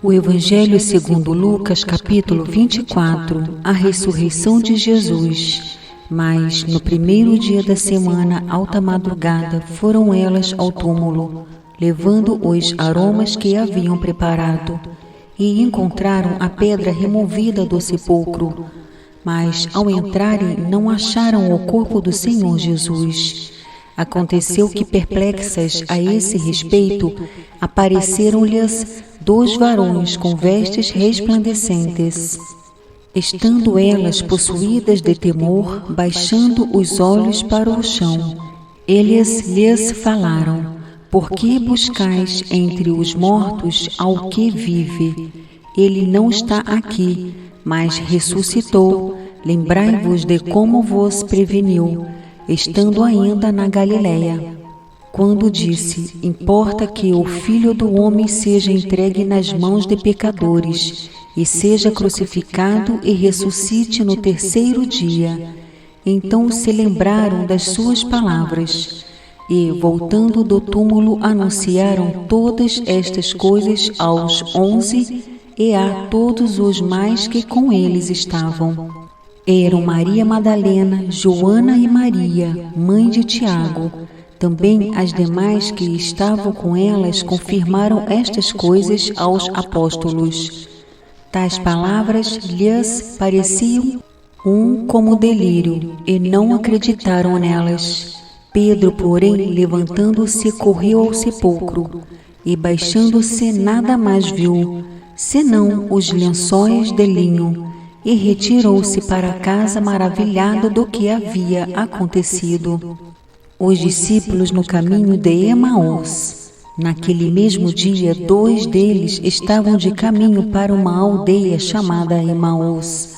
O Evangelho segundo Lucas, capítulo 24, a ressurreição de Jesus. Mas, no primeiro dia da semana, alta madrugada, foram elas ao túmulo, levando os aromas que haviam preparado, e encontraram a pedra removida do sepulcro. Mas, ao entrarem, não acharam o corpo do Senhor Jesus. Aconteceu que, perplexas a esse respeito, apareceram-lhes 2 varões com vestes resplandecentes. Estando elas possuídas de temor, baixando os olhos para o chão, eles lhes falaram: Por que buscais entre os mortos ao que vive? Ele não está aqui, mas ressuscitou. Lembrai-vos de como vos preveniu, estando ainda na Galiléia, quando disse: Importa que o Filho do Homem seja entregue nas mãos de pecadores, e seja crucificado e ressuscite no terceiro dia. Então se lembraram das suas palavras, e, voltando do túmulo, anunciaram todas estas coisas aos 11 e a todos os mais que com eles estavam. Eram Maria Madalena, Joana e Maria, mãe de Tiago. Também as demais que estavam com elas confirmaram estas coisas aos apóstolos. Tais palavras lhes pareciam como delírio, e não acreditaram nelas. Pedro, porém, levantando-se, correu ao sepulcro, e baixando-se nada mais viu, senão os lençóis de linho, e retirou-se para casa maravilhado do que havia acontecido. Os discípulos no caminho de Emaús. Naquele mesmo dia, 2 deles estavam de caminho para uma aldeia chamada Emaús,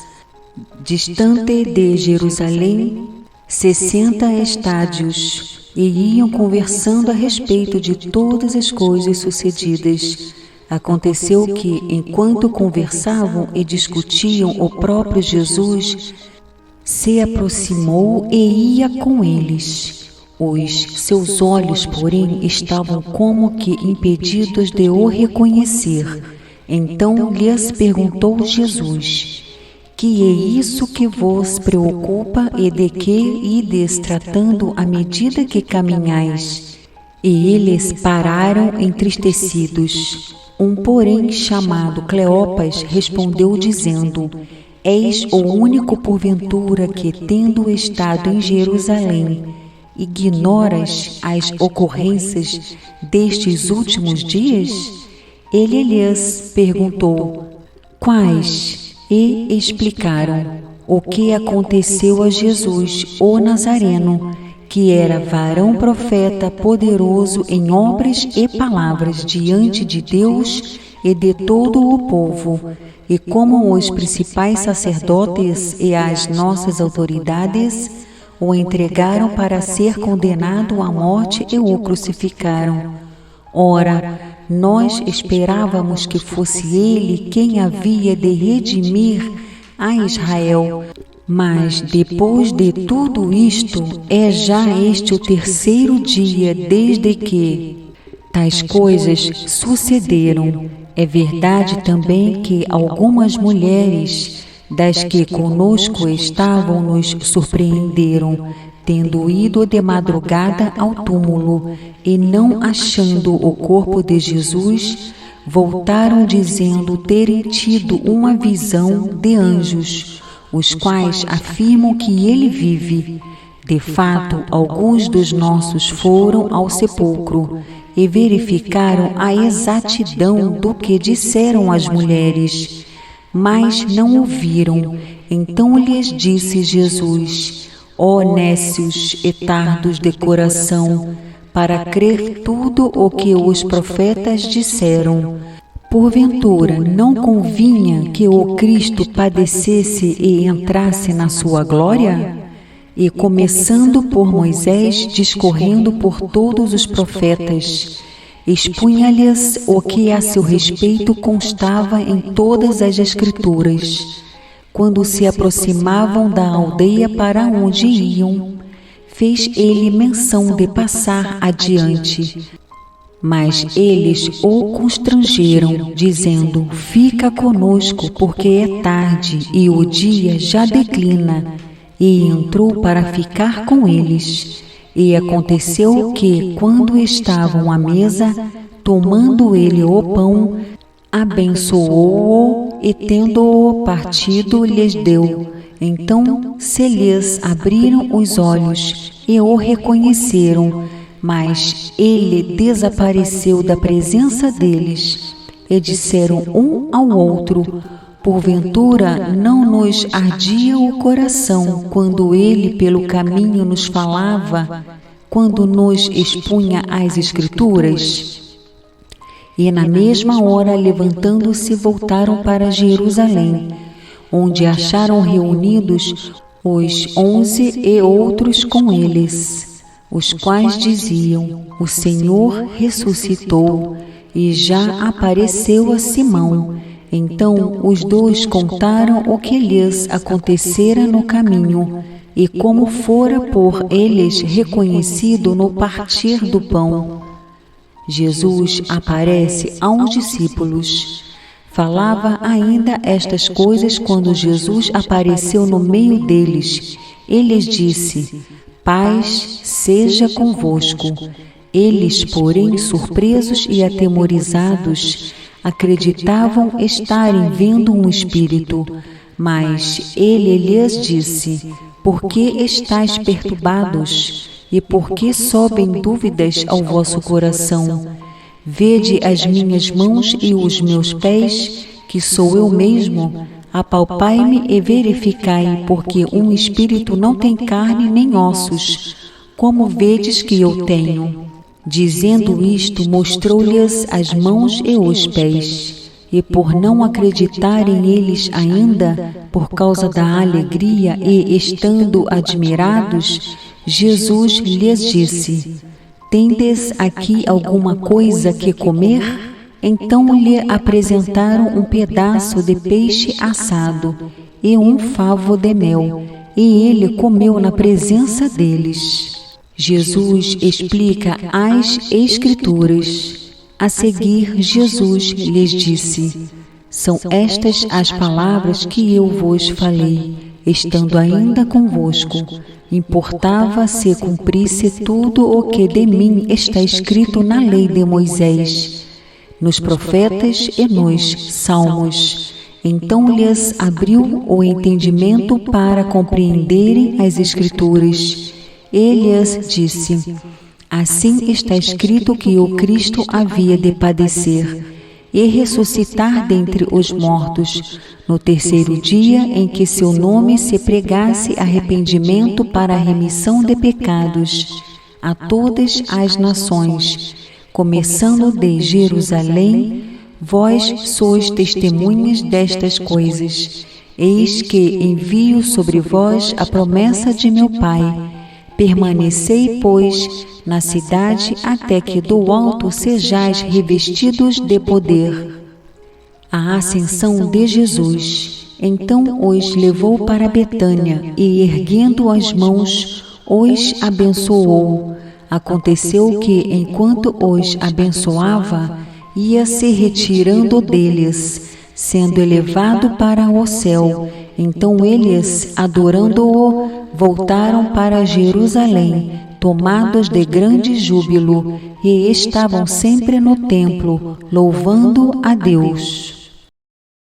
distante de Jerusalém 60 estádios, e iam conversando a respeito de todas as coisas sucedidas. Aconteceu que, enquanto conversavam e discutiam, o próprio Jesus se aproximou e ia com eles. Os seus olhos, porém, estavam como que impedidos de o reconhecer. Então lhes perguntou Jesus: Que é isso que vos preocupa e de que ides tratando à medida que caminhais? E eles pararam entristecidos. Um, porém, chamado Cleopas, respondeu dizendo: És o único porventura que, tendo estado em Jerusalém, ignoras as ocorrências destes últimos dias? Ele lhes perguntou: Quais? E explicaram o que aconteceu a Jesus, o Nazareno, que era varão profeta, poderoso em obras e palavras diante de Deus e de todo o povo, e como os principais sacerdotes e as nossas autoridades o entregaram para ser condenado à morte e o crucificaram. Ora, nós esperávamos que fosse ele quem havia de redimir a Israel. Mas, depois de tudo isto, é já este o terceiro dia desde que tais coisas sucederam. É verdade também que algumas mulheres das que conosco estavam nos surpreenderam, tendo ido de madrugada ao túmulo e não achando o corpo de Jesus, voltaram dizendo terem tido uma visão de anjos, os quais afirmam que ele vive. De fato, alguns dos nossos foram ao sepulcro e verificaram a exatidão do que disseram as mulheres, mas não o viram. Então lhes disse Jesus: Ó nécios e tardos de coração, para crer tudo o que os profetas disseram. Porventura, não convinha que o Cristo padecesse e entrasse na sua glória? E começando por Moisés, discorrendo por todos os profetas, expunha-lhes o que a seu respeito constava em todas as Escrituras. Quando se aproximavam da aldeia para onde iam, fez ele menção de passar adiante. Mas eles o constrangeram, dizendo: fica conosco, porque é tarde e o dia já declina. E entrou para ficar com eles. E aconteceu que, quando estavam à mesa, tomando ele o pão, abençoou-o e, tendo-o partido, lhes deu. Então se lhes abriram os olhos e o reconheceram, mas ele desapareceu da presença deles. E disseram um ao outro: porventura não nos ardia o coração quando ele pelo caminho nos falava, quando nos expunha as Escrituras? E na mesma hora, levantando-se, voltaram para Jerusalém, onde acharam reunidos os 11 e outros com eles, os quais diziam: o Senhor ressuscitou e já apareceu a Simão. Então os dois contaram o que lhes acontecera no caminho e como fora por eles reconhecido no partir do pão. Jesus aparece aos discípulos. Falava ainda estas coisas quando Jesus apareceu no meio deles. Ele lhes disse: paz seja convosco. Eles, porém, surpresos e atemorizados, acreditavam estarem vendo um espírito. Mas ele lhes disse: por que estáis perturbados? E por que sobem dúvidas ao vosso coração? Vede as minhas mãos e os meus pés, que sou eu mesmo. Apalpai-me e verificai, porque um espírito não tem carne nem ossos, como vedes que eu tenho. Dizendo isto, mostrou-lhes as mãos e os pés. E por não acreditarem eles ainda, por causa da alegria e estando admirados, Jesus lhes disse: tendes aqui alguma coisa que comer? Então lhe apresentaram um pedaço de peixe assado e um favo de mel, e ele comeu na presença deles. Jesus explica as Escrituras. A seguir, Jesus lhes disse: são estas as palavras que eu vos falei, estando ainda convosco. Importava se cumprisse tudo o que de mim está escrito na lei de Moisés, nos profetas e nos salmos. Então lhes abriu o entendimento para compreenderem as Escrituras. Ele lhes disse: assim está escrito que o Cristo havia de padecer e ressuscitar dentre os mortos, no terceiro dia, em que seu nome se pregasse arrependimento para a remissão de pecados a todas as nações, começando de Jerusalém. Vós sois testemunhas destas coisas. Eis que envio sobre vós a promessa de meu Pai. Permanecei, pois, na cidade até que do alto sejais revestidos de poder. A ascensão de Jesus. Então os levou para Betânia e, erguendo as mãos, os abençoou. Aconteceu que, enquanto os abençoava, ia se retirando deles, sendo elevado para o céu. Então eles, adorando-o, voltaram para Jerusalém, tomados de grande júbilo, e estavam sempre no templo, louvando a Deus.